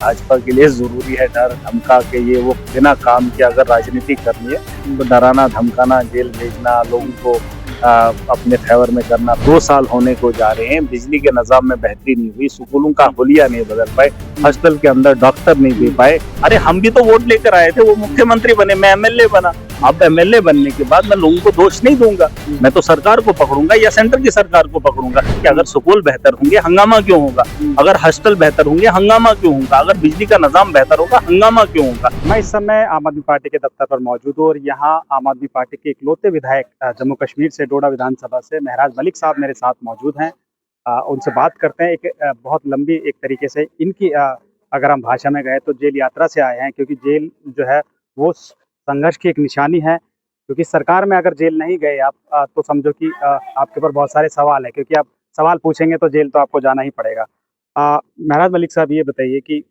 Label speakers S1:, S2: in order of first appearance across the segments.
S1: भाजपा के लिए जरूरी है डर धमका के ये वो बिना काम के अगर राजनीति करनी है तो डराना धमकाना जेल भेजना लोगों को अपने फेवर में करना। 2 साल होने को जा रहे हैं, बिजली के निजाम में बेहतरी नहीं हुई, स्कूलों का हुलिया नहीं बदल पाए, हॉस्टल के अंदर डॉक्टर नहीं दे पाए। अरे हम भी तो वोट लेकर आए थे, वो मुख्यमंत्री बने, मैं एमएलए बना। अब एमएलए बनने के बाद मैं लोगों को दोष नहीं दूंगा, मैं तो सरकार को पकड़ूंगा या सेंटर की सरकार को पकड़ूंगा कि अगर स्कूल बेहतर होंगे हंगामा क्यों होगा, अगर हॉस्टल बेहतर होंगे हंगामा क्यों होगा, अगर बिजली का निजाम बेहतर होगा हंगामा क्यों होगा।
S2: मैं इस समय आम आदमी पार्टी के दफ्तर पर मौजूद हूँ और यहाँ आम आदमी पार्टी के इकलौते विधायक जम्मू कश्मीर से डोडा विधानसभा से महराज मलिक साहब मेरे साथ मौजूद हैं। उनसे बात करते हैं। एक बहुत लंबी एक तरीके से इनकी अगर हम भाषा में गए तो जेल यात्रा से आए हैं, क्योंकि जेल जो है वो संघर्ष की एक निशानी है। क्योंकि सरकार में अगर जेल नहीं गए आप तो समझो कि आपके ऊपर बहुत सारे सवाल है, क्योंकि आप सवाल पूछेंगे तो जेल तो आपको जाना ही पड़ेगा। महराज मलिक साहब ये बताइए कि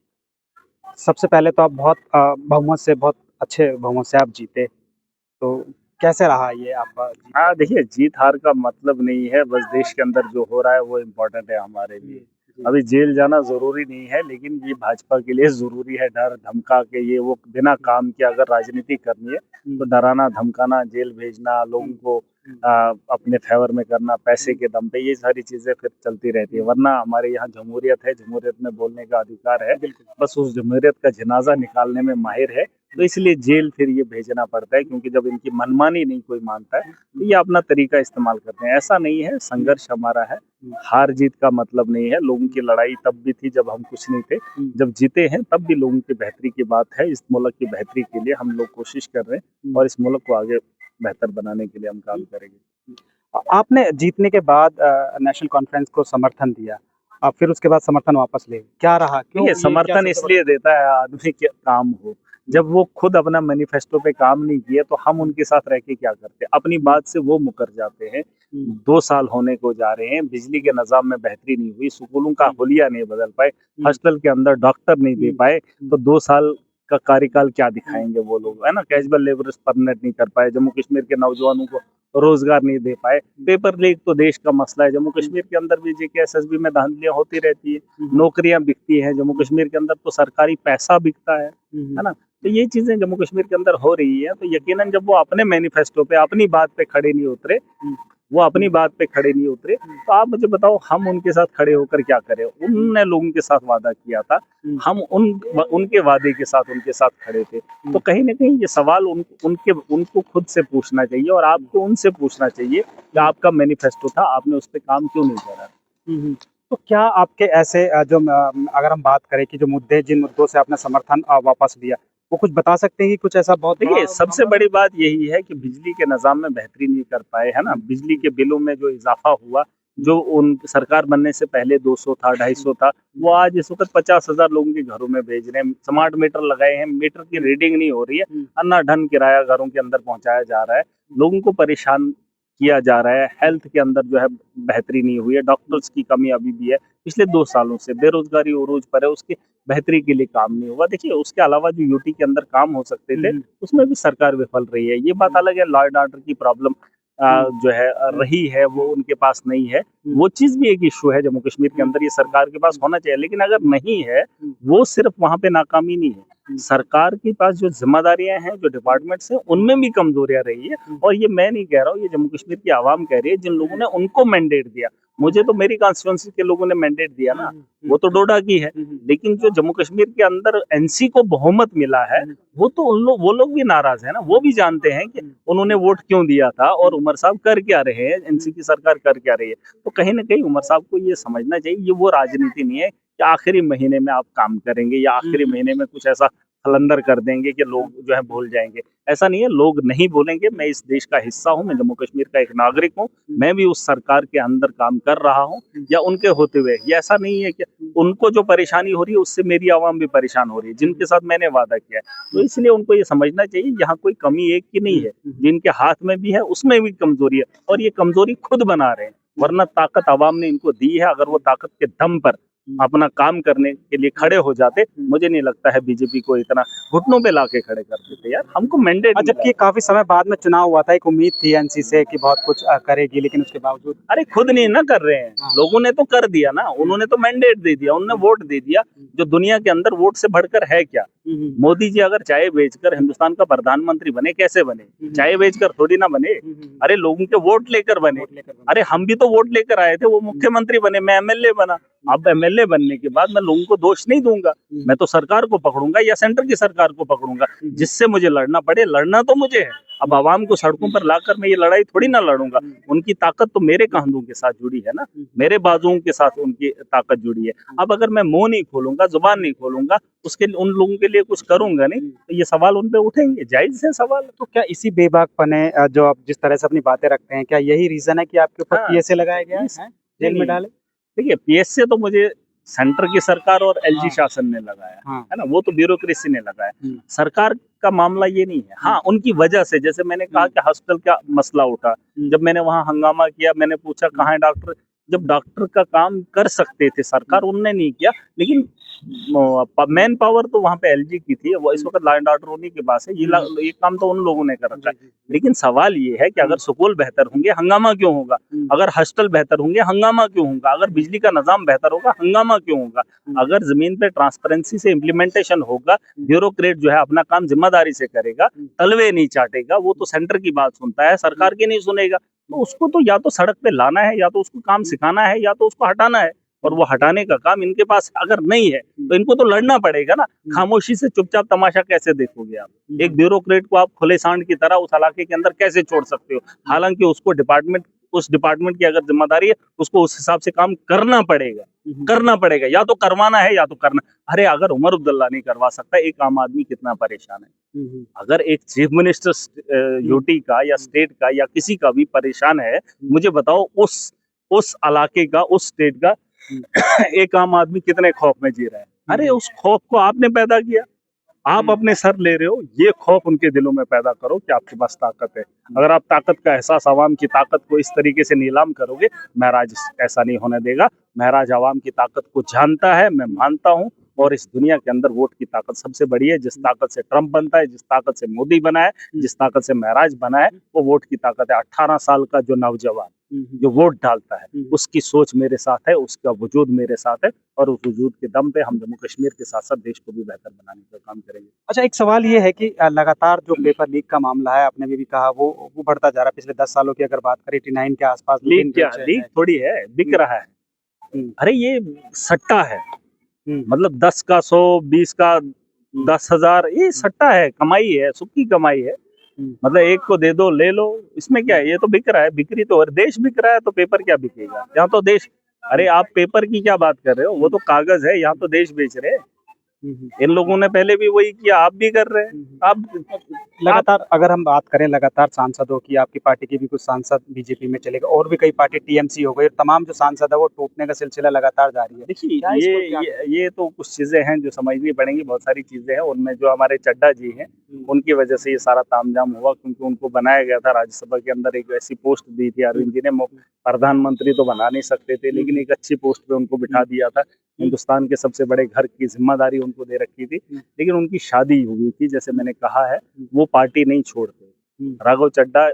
S2: सबसे पहले तो आप बहुत बहुमत से, बहुत अच्छे बहुमत से आप जीते, तो कैसे रहा ये आपका जीत?
S1: हाँ देखिए, जीत हार का मतलब नहीं है, बस देश के अंदर जो हो रहा है वो इम्पोर्टेंट है हमारे लिए। अभी जेल जाना जरूरी नहीं है, लेकिन ये भाजपा के लिए जरूरी है डर धमका के ये वो बिना काम के अगर राजनीति करनी है तो डराना धमकाना जेल भेजना लोगों को अपने फेवर में करना पैसे के दम पे, ये सारी चीजें फिर चलती रहती है। वरना हमारे यहाँ जमहूरियत है, जमहूरियत में बोलने का अधिकार है, बस उस जमहूरियत का जनाजा निकालने में माहिर है, तो इसलिए जेल फिर ये भेजना पड़ता है। क्योंकि जब इनकी मनमानी नहीं कोई मानता है तो ये अपना तरीका इस्तेमाल करते हैं। ऐसा नहीं है, संघर्ष हमारा है, हार जीत का मतलब नहीं है। लोगों की लड़ाई तब भी थी जब हम कुछ नहीं थे, जब जीते हैं तब भी लोगों की बेहतरी की बात है। इस मुल्क की बेहतरी के लिए हम लोग कोशिश कर रहे हैं और इस मुल्क को आगे बेहतर बनाने के लिए हम काम करेंगे।
S2: आपने जीतने के बाद नेशनल कॉन्फ्रेंस को समर्थन दिया, फिर उसके बाद समर्थन वापस ले, क्या रहा? क्यों
S1: ये
S2: ये क्या
S1: समर्थन
S2: सबसे
S1: इसलिए देता है आदमी के काम हो, जब वो खुद अपना मैनिफेस्टो पे काम नहीं किए तो हम उनके साथ रह के क्या करते, अपनी बात से वो मुकर जाते हैं। 2 साल होने को जा रहे हैं, बिजली के निजाम में बेहतरी नहीं हुई, स्कूलों का हुलिया नहीं बदल पाए, हॉस्टल के अंदर डॉक्टर नहीं दे पाए, तो 2 साल का कार्यकाल क्या दिखाएंगे वो लोग, है ना। कैजुअल लेबर परमानेंट नहीं कर पाए, जम्मू कश्मीर के नौजवानों को रोजगार नहीं दे पाए, पेपर लीक तो देश का मसला है। जम्मू कश्मीर के अंदर भी जेकेएसएसबी में धांधलियां होती रहती है, नौकरियां बिकती हैं, जम्मू कश्मीर के अंदर तो सरकारी पैसा बिकता है ना। तो ये चीजें जम्मू कश्मीर के अंदर हो रही है, तो यकीनन जब वो अपने मैनिफेस्टो पे अपनी बात पे खड़े नहीं उतरे, वो अपनी बात पे खड़े नहीं उतरे, तो आप मुझे बताओ हम उनके साथ खड़े होकर क्या करें। उनने लोगों के साथ वादा किया था, हम उनके वादे के साथ उनके साथ खड़े थे। तो कहीं ना कहीं ये सवाल उनको खुद से पूछना चाहिए और आपको उनसे पूछना चाहिए कि आपका मैनिफेस्टो था, आपने उस पर काम क्यों नहीं करा।
S2: तो क्या आपके ऐसे अगर हम बात करें कि जो मुद्दे, जिन मुद्दों से आपने समर्थन वापस लिया, वो कुछ बता सकते हैं कि कुछ ऐसा बहुत
S1: देखिए, सबसे बड़ी बात यही है कि बिजली के निजाम में बेहतरी नहीं कर पाए, है ना। बिजली के बिलों में जो इजाफा हुआ, जो उन सरकार बनने से पहले 200 था 250 था, वो आज इस वक्त 50,000 लोगों के घरों में भेज रहे हैं। स्मार्ट मीटर लगाए हैं, मीटर की रीडिंग नहीं हो रही है, अन्ना ढन किराया घरों के अंदर पहुंचाया जा रहा है, लोगों को परेशान किया जा रहा है। हेल्थ के अंदर जो है बेहतरी नहीं हुई है, डॉक्टर्स की कमी अभी भी है, पिछले 2 सालों से बेरोजगारी उरूज पर है, उसकी बेहतरी के लिए काम नहीं हुआ। देखिए, उसके अलावा जो यूटी के अंदर काम हो सकते थे उसमें भी सरकार विफल रही है। ये बात अलग है, लॉ एंड ऑर्डर की प्रॉब्लम जो है रही है, वो उनके पास नहीं है, वो चीज भी एक इशू है जम्मू कश्मीर के अंदर, ये सरकार के पास होना चाहिए। लेकिन अगर नहीं है, वो सिर्फ वहां पे नाकामी नहीं है, सरकार के पास जो जिम्मेदारियां हैं, जो डिपार्टमेंट्स हैं, उनमें भी कमजोरियां रही है। और ये मैं नहीं कह रहा हूँ, ये जम्मू कश्मीर की आवाम कह रही है, जिन लोगों ने उनको मैंडेट दिया। मुझे तो मेरी कॉन्स्टिट्यूंसी के लोगों ने मैंडेट दिया ना, वो तो डोडा की है। लेकिन जो जम्मू कश्मीर के अंदर एनसी को बहुमत मिला है, वो तो वो लोग भी नाराज है ना, वो भी जानते हैं कि उन्होंने वोट क्यों दिया था और उमर साहब कर क्या रहे हैं, एनसी की सरकार कर क्या रही है। तो कहीं ना कहीं उमर साहब को ये समझना चाहिए, ये वो राजनीति नहीं है कि आखिरी महीने में आप काम करेंगे या आखिरी महीने में कुछ ऐसा खलंदर कर देंगे कि लोग जो है भूल जाएंगे। ऐसा नहीं है, लोग नहीं बोलेंगे। मैं इस देश का हिस्सा हूँ, मैं जम्मू कश्मीर का एक नागरिक हूँ, मैं भी उस सरकार के अंदर काम कर रहा हूँ या उनके होते हुए। ये ऐसा नहीं है कि उनको जो परेशानी हो रही है उससे मेरी आवाम भी परेशान हो रही है, जिनके साथ मैंने वादा किया है। तो इसलिए उनको ये समझना चाहिए, यहाँ कोई कमी एक की नहीं है, जिनके हाथ में भी है उसमें भी कमजोरी है, और ये कमजोरी खुद बना रहे हैं। वरना ताकत आवाम ने इनको दी है, अगर वो ताकत के दम पर अपना काम करने के लिए खड़े हो जाते, मुझे नहीं लगता है बीजेपी को इतना घुटनों पे लाके खड़े कर देते। यार हमको मैंडेट
S2: जबकि काफी समय बाद में चुनाव हुआ था, एक उम्मीद थी एनसी से कि बहुत कुछ करेगी, लेकिन उसके बावजूद
S1: अरे खुद नहीं ना कर रहे हैं,
S2: हाँ।
S1: लोगों ने तो कर दिया ना, उन्होंने तो मैंडेट दे दिया, उन्होंने वोट दे दिया। जो दुनिया के अंदर वोट से बढ़कर है क्या? मोदी जी अगर चाय बेचकर हिंदुस्तान का प्रधानमंत्री बने, कैसे बने? चाय बेचकर थोड़ी ना बने, अरे लोगों के वोट लेकर बने। अरे हम भी तो वोट लेकर आए थे, वो मुख्यमंत्री बने, मैं एमएलए बना। अब एमएलए बनने के बाद मैं लोगों को दोष नहीं दूंगा, मैं तो सरकार को पकड़ूंगा या सेंटर की सरकार को पकड़ूंगा, जिससे मुझे लड़ना पड़े। लड़ना तो मुझे है, अब आवाम को सड़कों पर लाकर मैं ये लड़ाई थोड़ी ना लड़ूंगा। उनकी ताकत तो मेरे कंधों के साथ जुड़ी है ना, मेरे बाजुओं के साथ उनकी ताकत जुड़ी है। अब अगर मैं मुंह नहीं खोलूंगा, जुबान नहीं खोलूंगा, उसके उन लोगों के लिए कुछ करूंगा नहीं, तो ये सवाल उन पे उठेंगे, जायज है सवाल।
S2: तो क्या इसी बेबाकपने जो आप जिस तरह से अपनी बातें रखते हैं, क्या यही रीजन है कि आपके ऊपर
S1: हाँ।
S2: पीएसए लगाया गया है, जेल में डाले?
S1: देखिए पीएसए तो मुझे सेंटर की सरकार और एलजी
S2: हाँ।
S1: शासन ने लगाया
S2: हाँ।
S1: है ना, वो तो ब्यूरोक्रेसी ने लगाया। सरकार का मामला ये नहीं है। हाँ, उनकी वजह से, जैसे मैंने कहा कि हॉस्पिटल का मसला उठा, जब मैंने वहां हंगामा किया, मैंने पूछा कहाँ है डॉक्टर, जब डॉक्टर का काम कर सकते थे सरकार, उनने नहीं किया। लेकिन मैन पावर तो वहां पे एलजी की थी, वो इस वक्त लॉ एंड ऑर्डर उन्हीं के पास है, ये काम तो उन लोगों ने कर रखा है। लेकिन सवाल ये है कि अगर स्कूल बेहतर होंगे, हंगामा क्यों होगा? अगर हॉस्टल बेहतर होंगे, हंगामा क्यों होगा? अगर बिजली का निजाम बेहतर होगा, हंगामा क्यों होगा? अगर जमीन पे ट्रांसपेरेंसी से इम्प्लीमेंटेशन होगा, ब्यूरोक्रेट जो है अपना काम जिम्मेदारी से करेगा, तलवे नहीं चाटेगा, वो तो सेंटर की बात सुनता है, सरकार की नहीं सुनेगा, तो उसको तो या तो सड़क पे लाना है, या तो उसको काम सिखाना है, या तो उसको हटाना है। और वो हटाने का काम इनके पास अगर नहीं है, तो इनको तो लड़ना पड़ेगा ना। खामोशी से चुपचाप तमाशा कैसे देखोगे आप? एक ब्यूरोक्रेट को आप खुले सांड की तरह उस इलाके के अंदर कैसे छोड़ सकते हो? हालांकि उसको उस डिपार्टमेंट की अगर जिम्मेदारी है, उसको उस हिसाब से काम करना पड़ेगा, या तो करवाना है या तो करना। अरे अगर उमर अब्दुल्ला नहीं करवा सकता, एक आम आदमी कितना परेशान है? अगर एक चीफ मिनिस्टर यूटी का या स्टेट का या किसी का भी परेशान है, मुझे बताओ उस इलाके का, उस स्टेट का एक आम आदमी कितने खौफ में जी रहा है? अरे उस खौफ को आपने पैदा किया, आप अपने सर ले रहे हो, ये खौफ उनके दिलों में पैदा करो कि आपके पास ताकत है। अगर आप ताकत का एहसास, आवाम की ताकत को इस तरीके से नीलाम करोगे, महराज ऐसा नहीं होने देगा। महराज आवाम की ताकत को जानता है, मैं मानता हूँ, और इस दुनिया के अंदर वोट की ताकत सबसे बड़ी है। जिस ताकत से ट्रंप बनता है, जिस ताकत से मोदी बना है, जिस ताकत से महराज बना है, वो वोट की ताकत है। 18 साल का जो नौजवान जो वोट डालता है, उसकी सोच मेरे साथ है, उसका वजूद मेरे साथ है, और उस वजूद के दम पे हम जम्मू कश्मीर के साथ साथ देश को भी बेहतर बनाने का काम करेंगे।
S2: अच्छा, एक सवाल ये है कि लगातार जो पेपर लीक का मामला है, आपने भी कहा, वो बढ़ता जा रहा है। पिछले 10 सालों की अगर बात करें, 89 के आसपास
S1: लीक थोड़ी है, बिक रहा है। अरे ये सट्टा है, मतलब 10 का 100, 20 का 10,000, ये सट्टा है, कमाई है, सुखी कमाई है। मतलब एक को दे दो, ले लो, इसमें क्या है? ये तो बिक रहा है, बिक्री तो, और देश बिक रहा है, तो पेपर क्या बिकेगा? यहाँ तो देश, अरे आप पेपर की क्या बात कर रहे हो? वो तो कागज है, यहाँ तो देश बेच रहे हैं। इन लोगों ने पहले भी वही किया, आप भी कर रहे हैं। आप
S2: लगातार अगर हम बात करें लगातार सांसदों की, आपकी पार्टी के भी कुछ सांसद बीजेपी में चले गए, और भी कई पार्टी टीएमसी हो गई, तमाम जो सांसद है वो टूटने का सिलसिला लगातार जारी है।
S1: देखिए ये तो कुछ चीजें हैं जो समझनी पड़ेंगी, बहुत सारी चीजें हैं। उनमें जो हमारे चड्डा जी हैं, उनकी वजह से ये सारा तामझाम हुआ, क्योंकि उनको बनाया गया था राज्यसभा के अंदर, एक ऐसी पोस्ट दी थी अरविंद जी ने, प्रधानमंत्री तो बना नहीं सकते थे, लेकिन एक अच्छी पोस्ट पे उनको बिठा दिया था। हिंदुस्तान के सबसे बड़े घर की जिम्मेदारी उनको दे रखी थी, लेकिन उनकी शादी हुई थी, जैसे मैंने कहा है, वो पार्टी नहीं छोड़ते। राघव चड्डा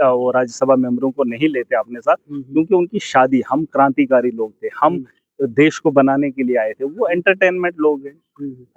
S1: वो राज्यसभा मेंबरों को नहीं लेते अपने साथ, क्योंकि उनकी शादी, हम क्रांतिकारी लोग थे, हम देश को बनाने के लिए आए थे। वो एंटरटेनमेंट लोग हैं,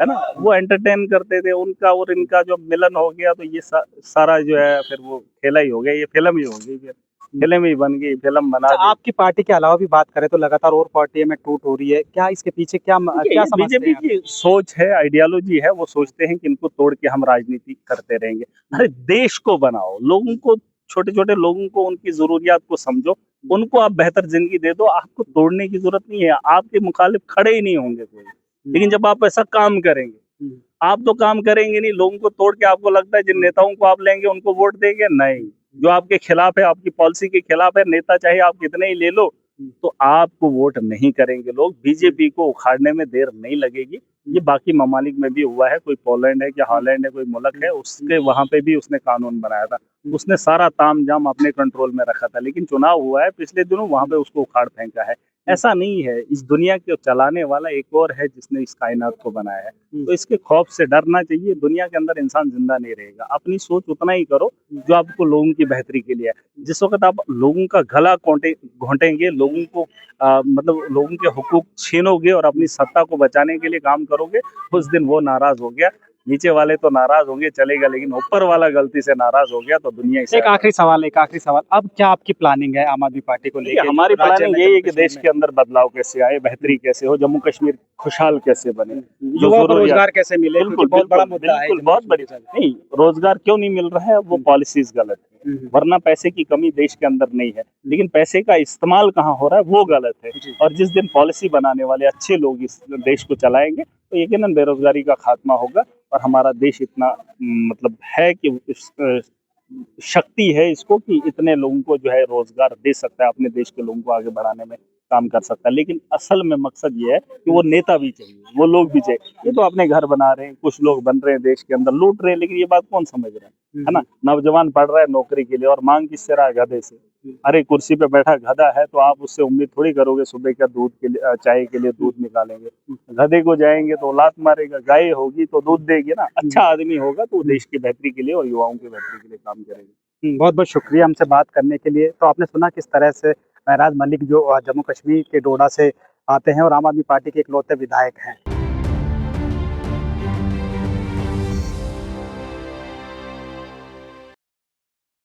S1: है ना, वो एंटरटेन करते थे। उनका और इनका जो मिलन हो गया, तो ये सारा जो है फिर वो खेला ही हो गया, ये फिल्म ही हो गई, फिर फिल्म ही बन गई, फिल्म बना दी।
S2: आपकी पार्टी के अलावा भी बात करें तो लगातार और पार्टी में टूट हो रही है, क्या इसके पीछे क्या समझते हैं?
S1: बीजेपी की सोच है, आइडियोलॉजी है, वो सोचते हैं कि इनको तोड़ के हम राजनीति करते रहेंगे। अरे देश को बनाओ, लोगों को, छोटे छोटे लोगों को, उनकी जरूरियात को समझो, उनको आप बेहतर जिंदगी दे दो। आपको तोड़ने की जरूरत नहीं है, आपके मुखालिफ खड़े ही नहीं होंगे कोई। लेकिन जब आप ऐसा काम करेंगे, आप तो काम करेंगे नहीं, लोगों को तोड़ के आपको लगता है जिन नेताओं को आप लेंगे उनको वोट देंगे, नहीं। जो आपके खिलाफ है, आपकी पॉलिसी के खिलाफ है, नेता चाहे आप कितने ही ले लो, तो आपको वोट नहीं करेंगे लोग। बीजेपी को उखाड़ने में देर नहीं लगेगी। ये बाकी ममालिक में भी हुआ है, कोई पोलैंड है, क्या हॉलैंड है, कोई मुल्क है, उसके वहां पे भी उसने कानून बनाया था, उसने सारा ताम जाम अपने कंट्रोल में रखा था। लेकिन चुनाव हुआ है पिछले दिनों, वहां पे उसको उखाड़ फेंका है। ऐसा नहीं है। इस दुनिया को चलाने वाला एक और है जिसने इस कायनात को बनाया है। तो इसके खौफ से डरना चाहिए। दुनिया के अंदर इंसान जिंदा नहीं रहेगा। अपनी सोच उतना ही करो जो आपको लोगों की बेहतरी के लिए है। जिस वक्त आप लोगों का गला घोंटेंगे, लोगों को मतलब लोगों के हुकूक छीनोगे और अपनी सत्ता को बचाने के लिए काम करोगे, उस दिन वो नाराज हो गया। नीचे वाले तो नाराज होंगे चलेगा, लेकिन ऊपर वाला गलती से नाराज हो गया तो दुनिया ही
S2: एक आखिरी सवाल, अब क्या आपकी प्लानिंग है आम आदमी पार्टी को
S1: देखिए,
S2: लेकर?
S1: हमारी
S2: राज्य
S1: प्लानिंग
S2: में,
S1: यही है
S2: जम्मू
S1: कि देश
S2: कश्मीर
S1: के अंदर बदलाव कैसे आए, बेहतरी कैसे हो, जम्मू कश्मीर खुशहाल कैसे बने,
S2: में
S1: जो
S2: युवाओं को
S1: जरूरियात-
S2: रोजगार कैसे मिले,
S1: बिल्कुल
S2: क्योंकि बहुत बड़ा
S1: बिल्कुल
S2: मुद्दा है
S1: बिल्कुल,
S2: जम्मू
S1: बहुत बड़ी
S2: कश्मीर
S1: नहीं, रोजगार क्यों नहीं मिल रहा है, वो पॉलिसीज गलत है। वरना पैसे की कमी देश के अंदर नहीं है, लेकिन पैसे का इस्तेमाल कहाँ हो रहा है वो गलत है।
S2: जी।
S1: और जिस दिन पॉलिसी बनाने वाले अच्छे लोग इस देश को चलाएंगे तो यकीनन बेरोजगारी का खात्मा होगा। और हमारा देश इतना मतलब है कि शक्ति है इसको कि इतने लोगों को जो है रोजगार दे सकता है, अपने देश के लोगों को आगे बढ़ाने में काम कर सकता है। लेकिन असल में मकसद ये है कि वो नेता भी चाहिए, वो लोग भी चाहिए। ये तो अपने घर बना रहे हैं, कुछ लोग बन रहे हैं देश के अंदर, लूट रहे हैं, लेकिन ये बात कौन समझ रहा है ना? नौजवान पढ़ रहा है नौकरी के लिए और मांग किससे रहा है? गधे से। अरे कुर्सी पे बैठा गधा है तो आप उससे उम्मीद थोड़ी करोगे सुबह का दूध के लिए, चाय के लिए दूध निकालेंगे। गधे को जाएंगे तो लात मारेगा, गाय होगी तो दूध देगी ना। अच्छा आदमी होगा तो वो देश की बेहतरी के लिए और युवाओं की बेहतरी के लिए काम करेगा।
S2: बहुत बहुत शुक्रिया हमसे बात करने के लिए। तो आपने सुना किस तरह से महराज मलिक जो जम्मू कश्मीर के डोडा से आते हैं और आम आदमी पार्टी के इकलौते विधायक हैं।